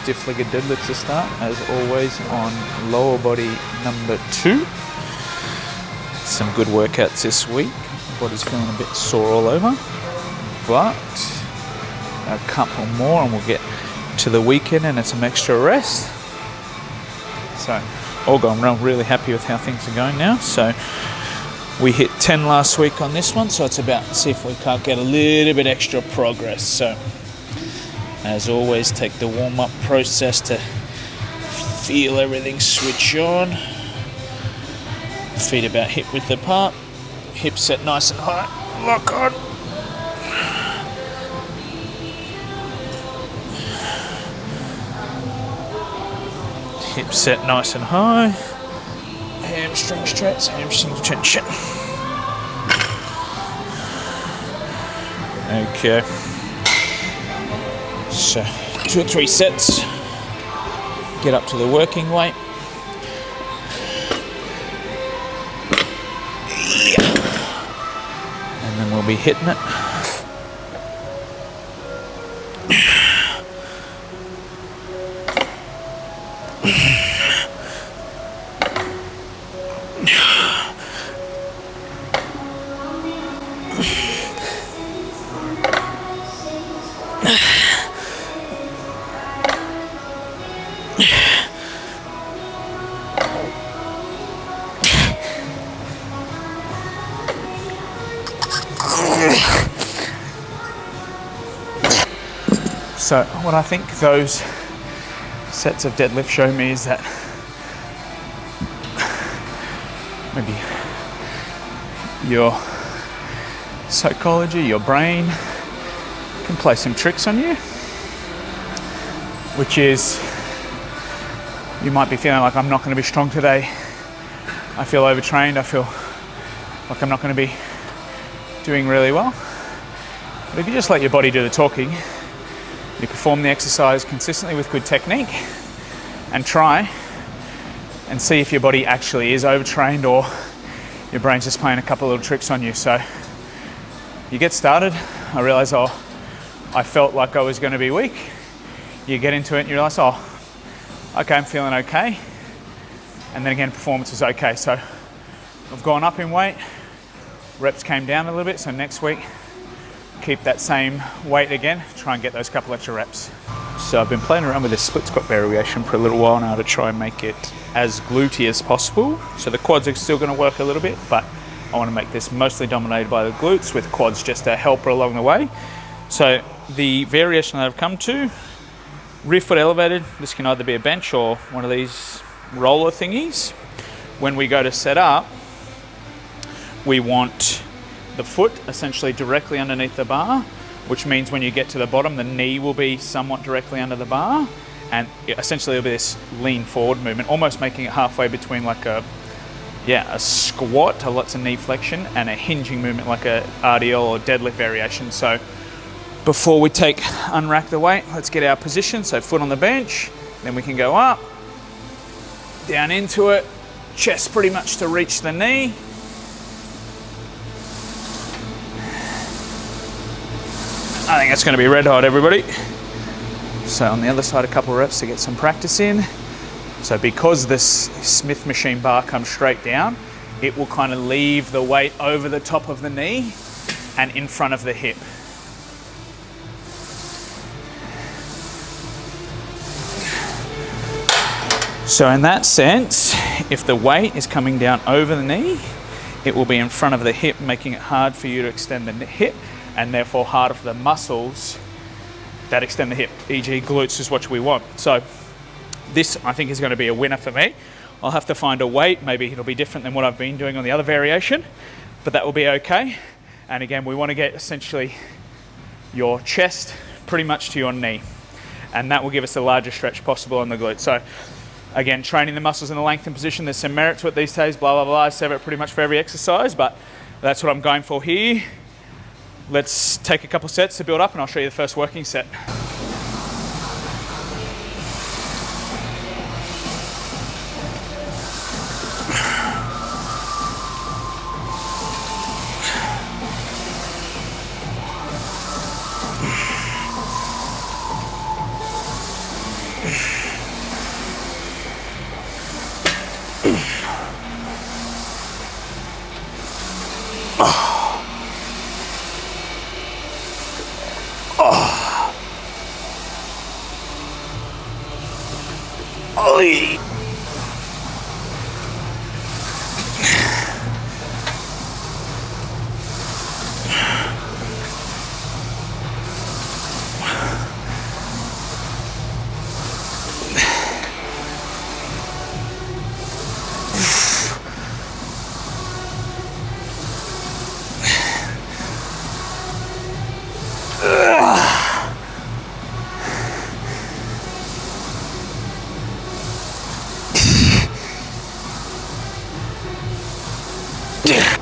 stiff-legged deadlift to start, as always, on lower body number 2. Some good workouts this week. Body's feeling a bit sore all over, but a couple more and we'll get to the weekend and it's some extra rest. So all going well, really happy with how things are going now. So we hit 10 last week on this one, so it's about to see if we can't get a little bit extra progress. So as always, take the warm-up process to feel everything switch on. Feet about hip width apart, hips set nice and high, lock on. Hips set nice and high, hamstring stretch, hamstring tension. Okay, so 2 or 3 sets, get up to the working weight. And then we'll be hitting it. So what I think those sets of deadlift show me is that maybe your psychology, your brain can play some tricks on you, which is you might be feeling like, I'm not going to be strong today, I feel overtrained, I feel like I'm not going to be doing really well. But if you just let your body do the talking, you perform the exercise consistently with good technique and try and see if your body actually is overtrained or your brain's just playing a couple of little tricks on you. So you get started, I realize, I felt like I was going to be weak. You get into it and you realize, okay, I'm feeling okay. And then again, performance was okay. So I've gone up in weight, reps came down a little bit, so next week keep that same weight again, try and get those couple extra reps. So I've been playing around with this split squat variation for a little while now to try and make it as glutey as possible. So the quads are still going to work a little bit, but I want to make this mostly dominated by the glutes with quads just a helper along the way. So the variation that I've come to, rear foot elevated. This can either be a bench or one of these roller thingies. When we go to set up, we want the foot essentially directly underneath the bar, which means when you get to the bottom, the knee will be somewhat directly under the bar, and essentially it'll be this lean forward movement, almost making it halfway between like a squat, lots of knee flexion, and a hinging movement like a RDL or deadlift variation. So before we unrack the weight, let's get our position. So foot on the bench, then we can go up, down into it, chest pretty much to reach the knee. I think that's going to be red hot, everybody. So on the other side, a couple of reps to get some practice in. So because this Smith machine bar comes straight down, it will kind of leave the weight over the top of the knee and in front of the hip. So in that sense, if the weight is coming down over the knee, it will be in front of the hip, making it hard for you to extend the hip, and therefore harder for the muscles that extend the hip, e.g. glutes is what we want. So this, I think, is going to be a winner for me. I'll have to find a weight, maybe it'll be different than what I've been doing on the other variation, but that will be okay. And again, we want to get essentially your chest pretty much to your knee, and that will give us the largest stretch possible on the glute. So again, training the muscles in the lengthened position, there's some merit to it these days, blah, blah, blah. I say it pretty much for every exercise, but that's what I'm going for here. Let's take a couple sets to build up and I'll show you the first working set.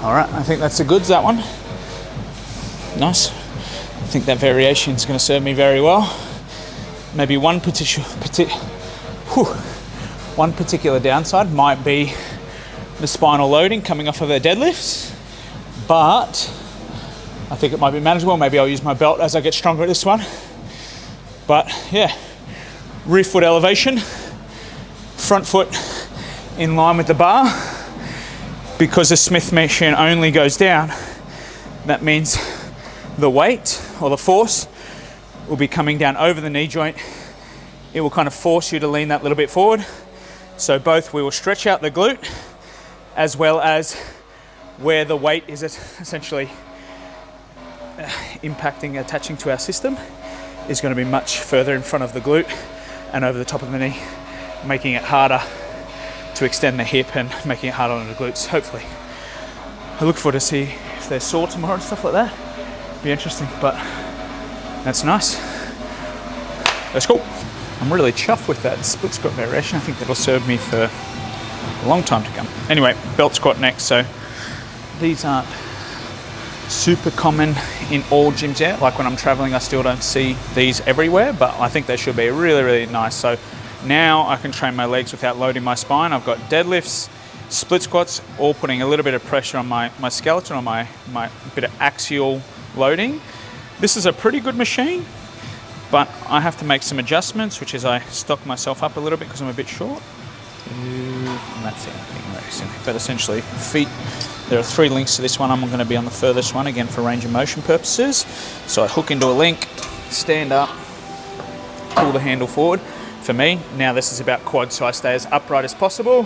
All right, I think that's the goods, that one. Nice. I think that variation is going to serve me very well. Maybe one particular downside might be the spinal loading coming off of the deadlifts, but I think it might be manageable. Maybe I'll use my belt as I get stronger at this one. But yeah, rear foot elevation, front foot in line with the bar. Because the Smith machine only goes down, that means the weight or the force will be coming down over the knee joint. It will kind of force you to lean that little bit forward. So both we will stretch out the glute, as well as where the weight is essentially impacting, attaching to our system, is going to be much further in front of the glute and over the top of the knee, making it harder to extend the hip and making it harder on the glutes, hopefully. I look forward to see if they're sore tomorrow and stuff like that. Be interesting, but that's nice. That's cool. I'm really chuffed with that split squat variation. I think that'll serve me for a long time to come. Anyway, belt squat next. So these aren't super common in all gyms yet. Like when I'm traveling, I still don't see these everywhere, but I think they should be really, really nice. So now I can train my legs without loading my spine. I've got deadlifts, split squats, all putting a little bit of pressure on my skeleton, on my bit of axial loading. This is a pretty good machine, but I have to make some adjustments, which is I stock myself up a little bit because I'm a bit short. And that's it. But essentially, feet, there are 3 links to this one. I'm going to be on the furthest one, again for range of motion purposes. So I hook into a link, stand up, pull the handle forward. For me, now this is about quads, so I stay as upright as possible,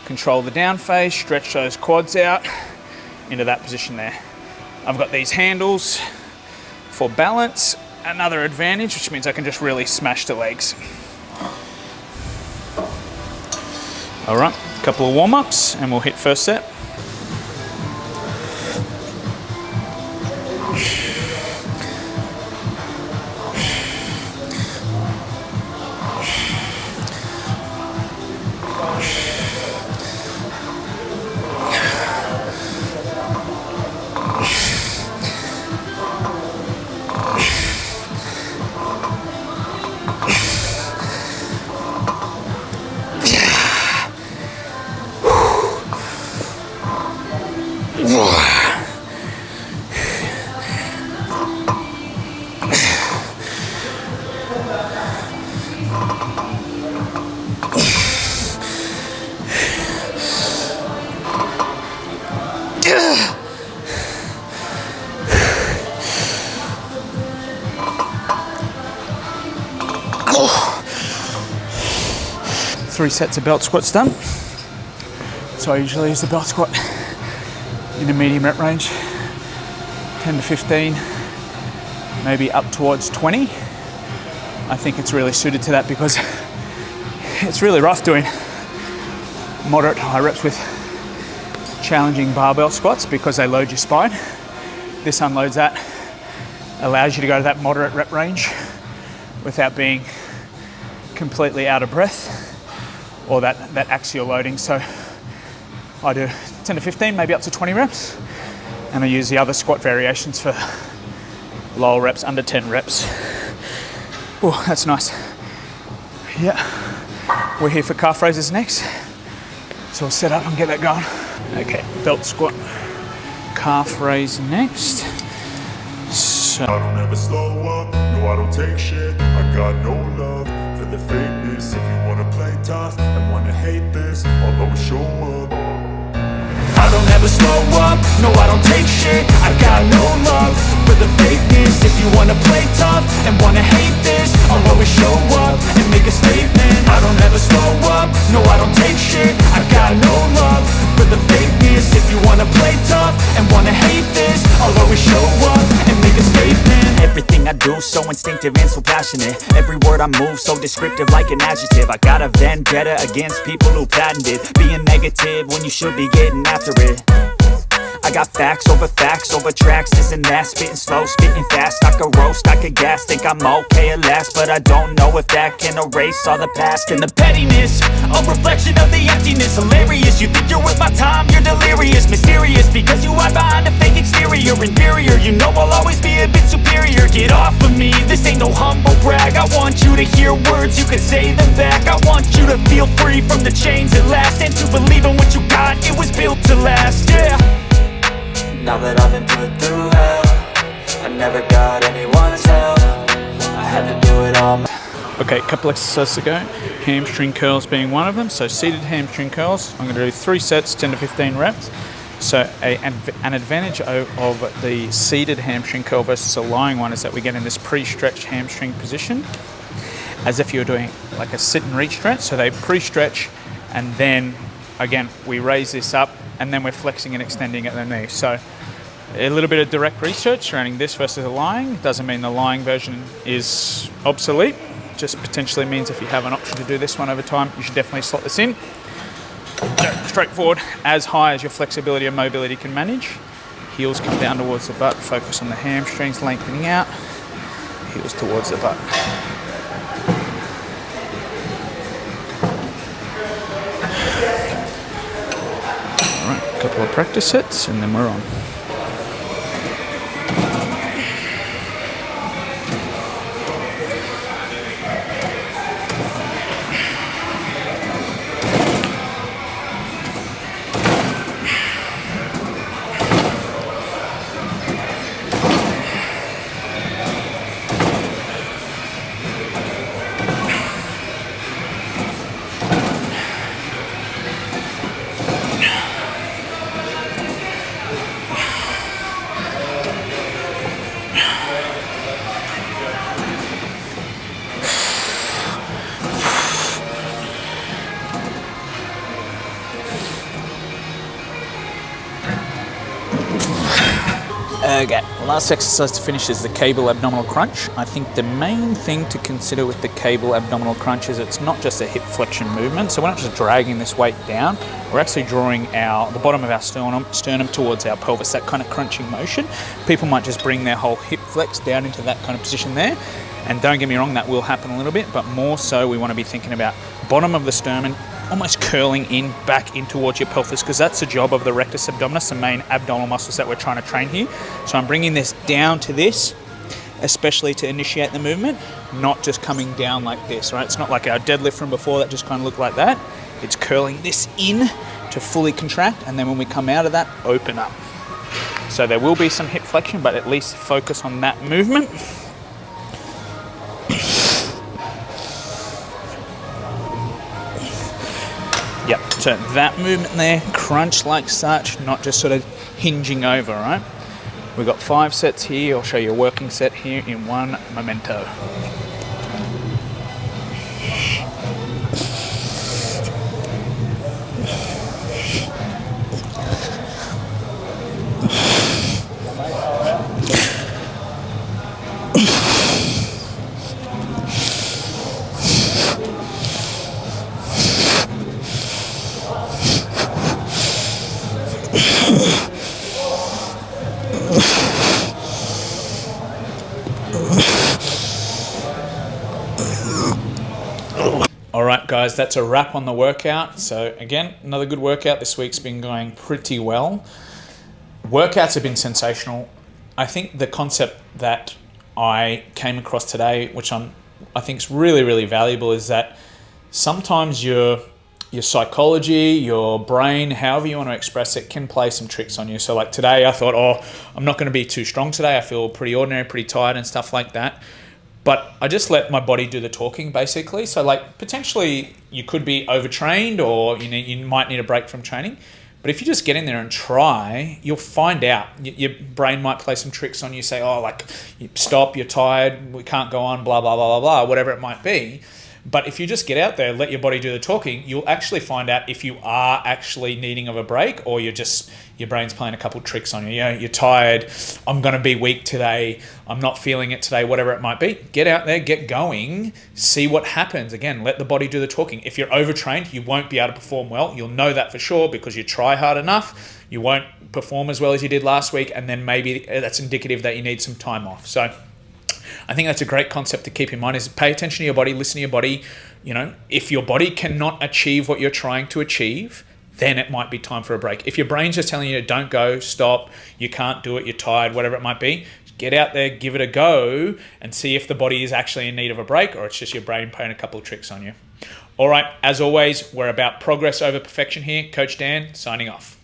control the down phase, stretch those quads out into that position there. I've got these handles for balance, another advantage, which means I can just really smash the legs. All right, a couple of warm-ups and we'll hit first set. Three sets of belt squats done. So I usually use the belt squat in a medium rep range, 10 to 15, maybe up towards 20. I think it's really suited to that because it's really rough doing moderate to high reps with challenging barbell squats because they load your spine. This unloads that, allows you to go to that moderate rep range without being completely out of breath or that axial loading. So I do 10 to 15, maybe up to 20 reps, and I use the other squat variations for lower reps, under 10 reps. Oh, that's nice. Yeah, we're here for calf raises next, so we'll set up and get that going. Okay, belt squat, calf raise next. So I don't ever slow up, no I don't take shit. I got no love for the fakeness. If you wanna play tough and wanna hate this, I'll always show up. I don't ever slow up, no I don't take shit. I got no love for the fakeness. If you wanna play tough and wanna hate this, I'll always show up and make a statement. I don't ever slow up, no I don't take shit. I got no love for the fakeness. If you wanna play tough and wanna hate this, I'll always show up and make a statement. Everything I do so instinctive and so passionate. Every word I move so descriptive like an adjective. I got a vendetta against people who patented being negative when you should be getting after it. I got facts over tracks, this and that. Spitting slow, spitting fast, I could roast, I could gas. Think I'm okay at last, but I don't know if that can erase all the past. And the pettiness, a reflection of the emptiness. Hilarious, you think you're worth my time, you're delirious. Mysterious, because you hide behind a fake exterior. Inferior, you know I'll always be a bit superior. Get off of me, this ain't no humble brag. I want you to hear words, you can say them back. I want you to feel free from the chains at last, and to believe in what you got, it was built to last, yeah. Now that I've been put through hell, I never got anyone's help, I had to do it all. Okay, a couple exercises to go. Hamstring curls being one of them. So seated hamstring curls, I'm going to do 3 sets, 10 to 15 reps. So an advantage of the seated hamstring curl versus a lying one is that we get in this pre-stretched hamstring position, as if you're doing like a sit and reach stretch. So they pre-stretch, and then again we raise this up, and then we're flexing and extending at the knee. So a little bit of direct research surrounding this versus a lying. Doesn't mean the lying version is obsolete. Just potentially means if you have an option to do this one over time, you should definitely slot this in. So straightforward, as high as your flexibility and mobility can manage. Heels come down towards the butt, focus on the hamstrings lengthening out. Heels towards the butt. All right, a couple of practice sets and then we're on. Okay, last exercise to finish is the cable abdominal crunch. I think the main thing to consider with the cable abdominal crunch is it's not just a hip flexion movement. So we're not just dragging this weight down, we're actually drawing the bottom of our sternum towards our pelvis, that kind of crunching motion. People might just bring their whole hip flex down into that kind of position there. And don't get me wrong, that will happen a little bit, but more so we want to be thinking about bottom of the sternum, almost curling in, back in towards your pelvis, because that's the job of the rectus abdominis, the main abdominal muscles that we're trying to train here. So I'm bringing this down to this, especially to initiate the movement, not just coming down like this, right? It's not like our deadlift from before that just kind of looked like that. It's curling this in to fully contract, and then when we come out of that, open up. So there will be some hip flexion, but at least focus on that movement. Yep, so that movement there, crunch like such, not just sort of hinging over, right? We've got 5 sets here. I'll show you a working set here in one memento. Alright guys, that's a wrap on the workout. So again, another good workout. This week's been going pretty well. Workouts have been sensational. I think the concept that I came across today, which I think is really, really valuable, is that sometimes your psychology, your brain, however you want to express it, can play some tricks on you. So like today I thought, I'm not going to be too strong today. I feel pretty ordinary, pretty tired and stuff like that. But I just let my body do the talking, basically. So like potentially you could be overtrained, or you might need a break from training. But if you just get in there and try, you'll find out. Your brain might play some tricks on you, say, stop, you're tired, we can't go on, blah, blah, blah, blah, blah, whatever it might be. But if you just get out there, let your body do the talking, you'll actually find out if you are actually needing of a break, or you're just, your brain's playing a couple tricks on you. You know, you're tired, I'm going to be weak today, I'm not feeling it today, whatever it might be. Get out there, get going, see what happens. Again, let the body do the talking. If you're overtrained, you won't be able to perform well. You'll know that for sure because you try hard enough. You won't perform as well as you did last week, and then maybe that's indicative that you need some time off. So I think that's a great concept to keep in mind, is pay attention to your body, listen to your body. You know, if your body cannot achieve what you're trying to achieve, then it might be time for a break. If your brain's just telling you, don't go, stop, you can't do it, you're tired, whatever it might be, get out there, give it a go, and see if the body is actually in need of a break, or it's just your brain playing a couple of tricks on you. All right, as always, we're about progress over perfection here. Coach Dan, signing off.